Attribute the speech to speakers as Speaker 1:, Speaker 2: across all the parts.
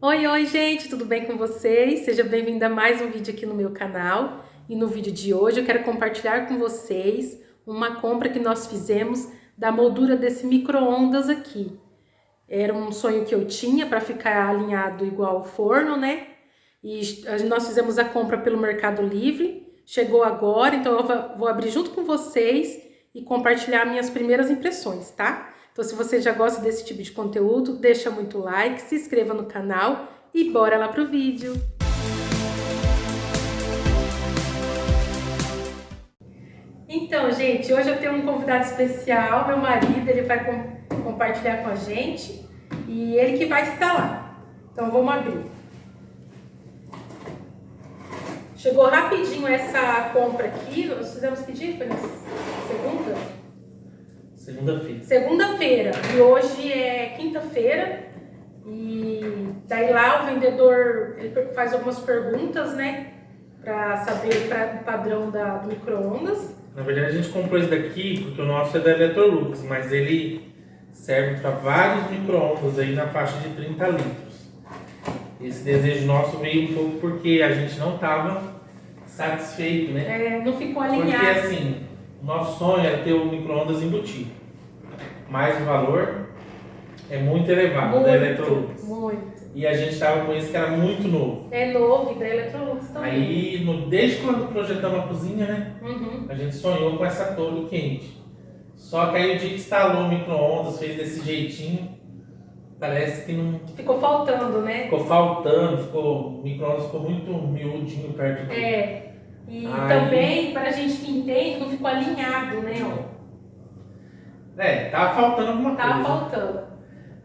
Speaker 1: Oi, oi, gente, tudo bem com vocês? Seja bem-vindo a mais um vídeo aqui no meu canal. E no vídeo de hoje eu quero compartilhar com vocês uma compra que nós fizemos da moldura desse micro-ondas aqui. Era um sonho que eu tinha para ficar alinhado igual ao forno, né? E nós fizemos a compra pelo Mercado Livre. Chegou agora, então eu vou abrir junto com vocês e compartilhar minhas primeiras impressões, tá? Então, se você já gosta desse tipo de conteúdo, deixa muito like, se inscreva no canal e bora lá pro vídeo! Então, gente, hoje eu tenho um convidado especial, meu marido, ele vai compartilhar com a gente e ele que vai instalar. Então, vamos abrir. Chegou rapidinho essa compra aqui, nós fizemos que dia? Foi na segunda?
Speaker 2: Segunda-feira.
Speaker 1: Segunda-feira, e hoje é quinta-feira, e daí lá o vendedor ele faz algumas perguntas, né, para saber o padrão do micro-ondas.
Speaker 2: Na verdade, a gente comprou esse daqui porque o nosso é da Electrolux, mas ele serve para vários micro-ondas aí na faixa de 30 litros. Esse desejo nosso veio um pouco porque a gente não estava satisfeito, né?
Speaker 1: Não ficou alinhado.
Speaker 2: Porque assim, o nosso sonho é ter o micro-ondas embutido, mas o valor é muito elevado da Electrolux.
Speaker 1: Muito.
Speaker 2: E a gente estava com esse que era muito novo.
Speaker 1: É novo, e da Electrolux também.
Speaker 2: Aí, desde quando projetamos a cozinha, né? A gente sonhou com essa torre quente. Só que aí o dia que instalou o micro-ondas, fez desse jeitinho, parece que não...
Speaker 1: Ficou faltando, né?
Speaker 2: Ficou faltando, o micro-ondas ficou muito miudinho perto do...
Speaker 1: E também, para a gente que entende, não ficou alinhado, né?
Speaker 2: Tava faltando alguma coisa.
Speaker 1: Tava faltando.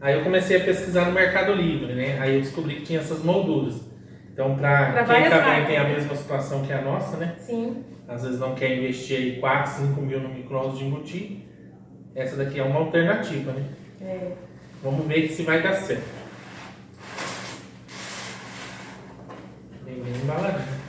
Speaker 2: Aí eu comecei a pesquisar no Mercado Livre, né? Aí eu descobri que tinha essas molduras. Então, para quem também tem a mesma situação que a nossa, né?
Speaker 1: Sim.
Speaker 2: Às vezes não quer investir aí 4, 5 mil no micro-ondas de embutir, essa daqui é uma alternativa, né? Vamos ver se vai dar certo. Bem embaladinho.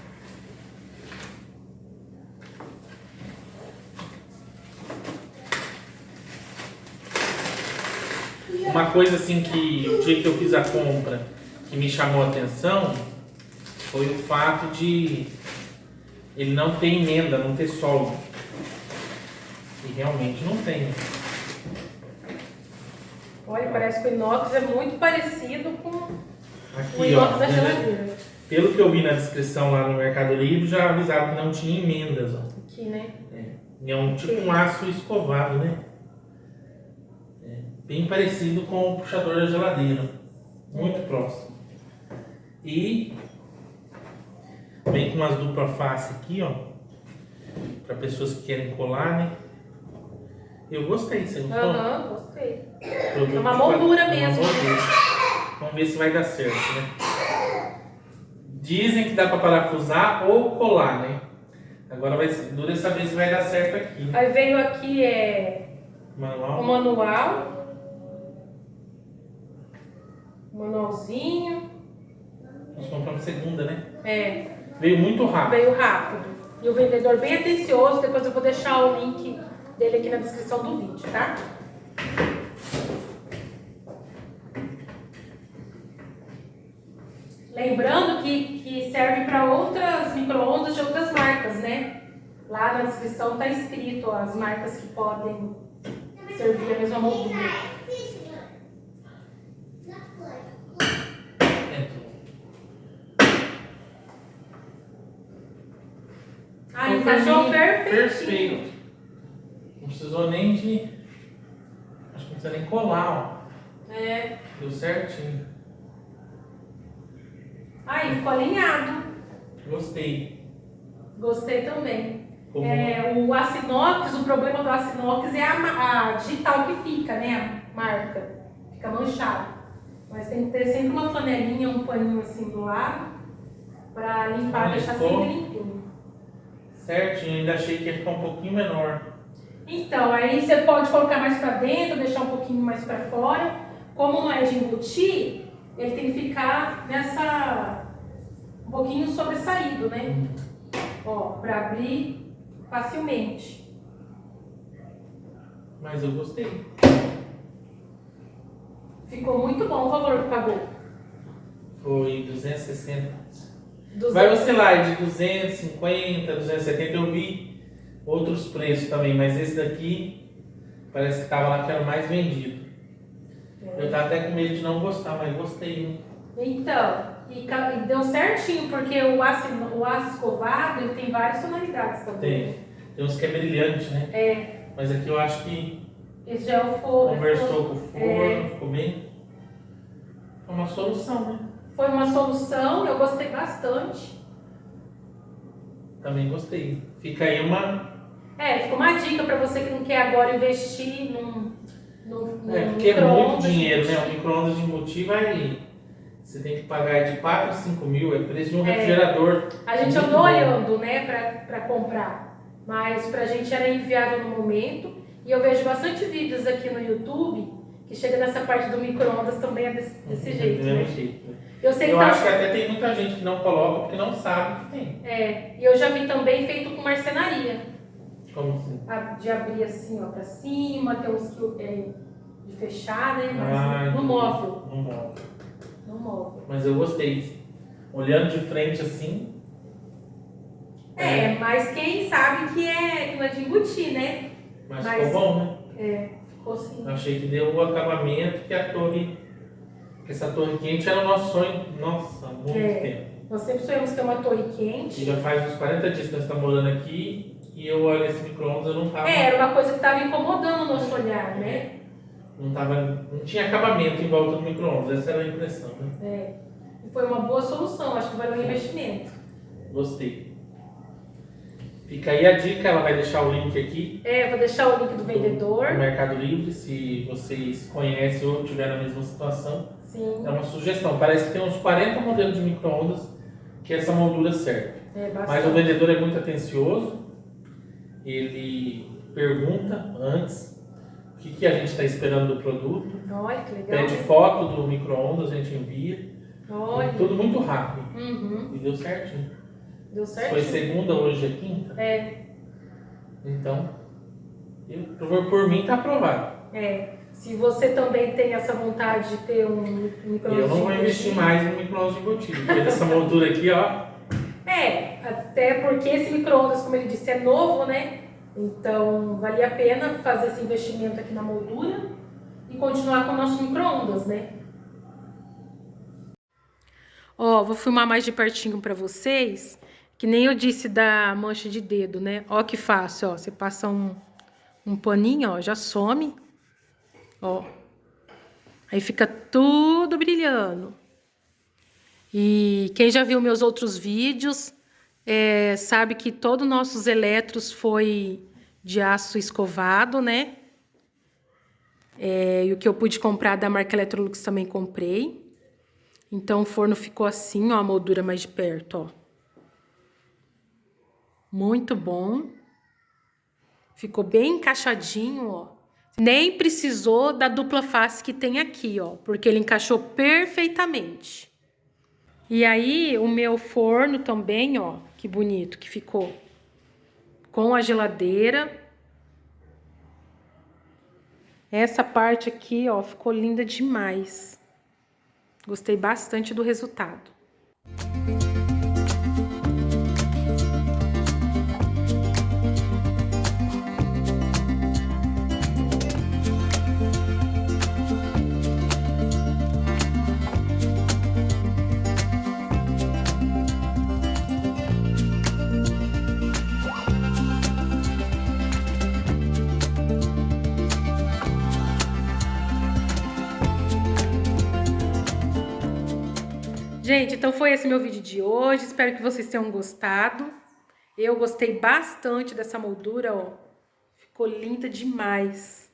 Speaker 2: Uma coisa assim que o dia que eu fiz a compra que me chamou a atenção foi o fato de ele não ter emenda, não ter solda. E realmente não tem.
Speaker 1: Olha, parece que o inox é muito parecido com
Speaker 2: Aqui,
Speaker 1: o inox da geladeira.
Speaker 2: Pelo que eu vi na descrição lá no Mercado Livre, já avisaram que não tinha emendas. Ó.
Speaker 1: Aqui, né?
Speaker 2: E é tipo um aço escovado, né? Bem parecido com o puxador da geladeira. Muito próximo. E vem com umas dupla face aqui, ó. Para pessoas que querem colar, né? Eu gostei, você gostou?
Speaker 1: Gostei.
Speaker 2: É
Speaker 1: uma moldura mesmo.
Speaker 2: Vamos ver se vai dar certo, né? Dizem que dá para parafusar ou colar, né? Agora dura saber se vai dar certo aqui.
Speaker 1: Aí veio aqui
Speaker 2: manual.
Speaker 1: O manual. Manualzinho.
Speaker 2: Nós compramos segunda, né?
Speaker 1: Veio
Speaker 2: muito rápido.
Speaker 1: Veio rápido. E o vendedor bem atencioso. Depois eu vou deixar o link dele aqui na descrição do vídeo, tá? Lembrando que serve para outras micro-ondas de outras marcas, né? Lá na descrição tá escrito as marcas que podem servir a mesma moldura. Encaixou
Speaker 2: perfeito. Não precisou nem de... Acho que não precisa nem colar, ó. Deu certinho.
Speaker 1: Aí, ficou alinhado.
Speaker 2: Gostei.
Speaker 1: Gostei também. O aço inox, o problema do aço inox é a digital que fica, né? A marca. Fica manchado. Mas tem que ter sempre uma flanelinha, um paninho assim do lado pra limpar, deixar sempre limpinho.
Speaker 2: Certinho, ainda achei que ia ficar um pouquinho menor.
Speaker 1: Então, aí você pode colocar mais pra dentro, deixar um pouquinho mais pra fora. Como não é de embutir, ele tem que ficar um pouquinho sobressaído, né? Ó, pra abrir facilmente.
Speaker 2: Mas eu gostei.
Speaker 1: Ficou muito bom. O valor que pagou?
Speaker 2: Foi 260. Vai
Speaker 1: 200.
Speaker 2: oscilar de 250, 270. Eu vi outros preços também, mas esse daqui parece que tava lá que era o mais vendido. Eu tava até com medo de não gostar, mas gostei, né?
Speaker 1: Então, e deu certinho, porque o aço escovado ele tem várias tonalidades também.
Speaker 2: Tem uns que é brilhante, né?
Speaker 1: É.
Speaker 2: Mas aqui eu acho que
Speaker 1: Esse já é o forno.
Speaker 2: conversou com o forno, ficou bem. É uma solução, né?
Speaker 1: Foi uma solução, eu gostei bastante.
Speaker 2: Também gostei. Fica aí uma.
Speaker 1: Fica uma dica para você que não quer agora investir num
Speaker 2: Porque é muito
Speaker 1: micro-ondas
Speaker 2: dinheiro,
Speaker 1: de
Speaker 2: né? O
Speaker 1: embutir.
Speaker 2: micro-ondas de embutir vai. Você tem que pagar de 4 a 5 mil, é preço de um refrigerador.
Speaker 1: A gente
Speaker 2: muito
Speaker 1: andou
Speaker 2: bom.
Speaker 1: olhando, né, para comprar, mas pra gente era inviável no momento. E eu vejo bastante vídeos aqui no YouTube que chega nessa parte do micro-ondas também é desse jeito,
Speaker 2: Do
Speaker 1: né?
Speaker 2: mesmo jeito.
Speaker 1: Eu sei que
Speaker 2: Eu acho que até tem muita gente que não coloca porque não sabe que tem.
Speaker 1: e eu já vi também feito com marcenaria.
Speaker 2: Como assim?
Speaker 1: De abrir assim, ó, pra cima, tem uns que de fechar, né? Mas
Speaker 2: Ah,
Speaker 1: no móvel.
Speaker 2: No móvel.
Speaker 1: No móvel.
Speaker 2: Mas eu gostei. Olhando de frente assim.
Speaker 1: Mas quem sabe que não é de embutir, né?
Speaker 2: Mas ficou bom, né?
Speaker 1: Ficou sim.
Speaker 2: Eu achei que deu o acabamento que a torre. Que essa torre quente era o nosso sonho. Nossa, há muito tempo.
Speaker 1: Nós sempre sonhamos ter uma torre
Speaker 2: E
Speaker 1: quente.
Speaker 2: já faz uns 40 dias que nós estamos morando aqui. E eu olho esse micro-ondas, eu não tava.
Speaker 1: Era uma coisa que estava incomodando o nosso olhar, né?
Speaker 2: Não tinha acabamento em volta do micro-ondas, essa era a impressão, né?
Speaker 1: E foi uma boa solução, acho que valeu o investimento.
Speaker 2: Gostei. Fica aí a dica, ela vai deixar o link aqui.
Speaker 1: Vou deixar o link do vendedor.
Speaker 2: No Mercado Livre, se vocês conhecem ou tiver na mesma situação.
Speaker 1: Sim.
Speaker 2: É uma sugestão. Parece que tem uns 40 modelos de micro-ondas que essa moldura serve. Mas o vendedor é muito atencioso. Ele pergunta antes o que a gente está esperando do produto.
Speaker 1: Olha, que legal.
Speaker 2: Pede foto do micro-ondas, a gente envia.
Speaker 1: Olha.
Speaker 2: Tudo muito rápido.
Speaker 1: Uhum.
Speaker 2: E deu certinho.
Speaker 1: Deu certo?
Speaker 2: Foi segunda, hoje é quinta. Então, por mim tá aprovado.
Speaker 1: Se você também tem essa vontade de ter um micro-ondas.
Speaker 2: Eu não vou investir mais no micro-ondas de embutido, porque dessa moldura aqui, ó.
Speaker 1: Até porque esse micro-ondas, como ele disse, é novo, né? Então, vale a pena fazer esse investimento aqui na moldura e continuar com o nosso micro-ondas, né? Vou filmar mais de pertinho pra vocês, que nem eu disse da mancha de dedo, né? Ó que fácil, ó. Você passa um paninho, ó, já some. Ó. Aí fica tudo brilhando. E quem já viu meus outros vídeos sabe que todos os nossos eletros foi de aço escovado, né? E o que eu pude comprar da marca Electrolux também comprei. Então o forno ficou assim, ó, a moldura mais de perto, ó. Muito bom. Ficou bem encaixadinho, ó. Nem precisou da dupla face que tem aqui, ó, porque ele encaixou perfeitamente. E aí, o meu forno também, ó, que bonito que ficou. Com a geladeira. Essa parte aqui, ó, ficou linda demais. Gostei bastante do resultado. Gente, então foi esse meu vídeo de hoje. Espero que vocês tenham gostado. Eu gostei bastante dessa moldura, ó. Ficou linda demais.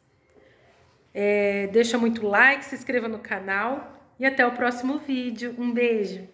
Speaker 1: Deixa muito like, se inscreva no canal e até o próximo vídeo. Um beijo!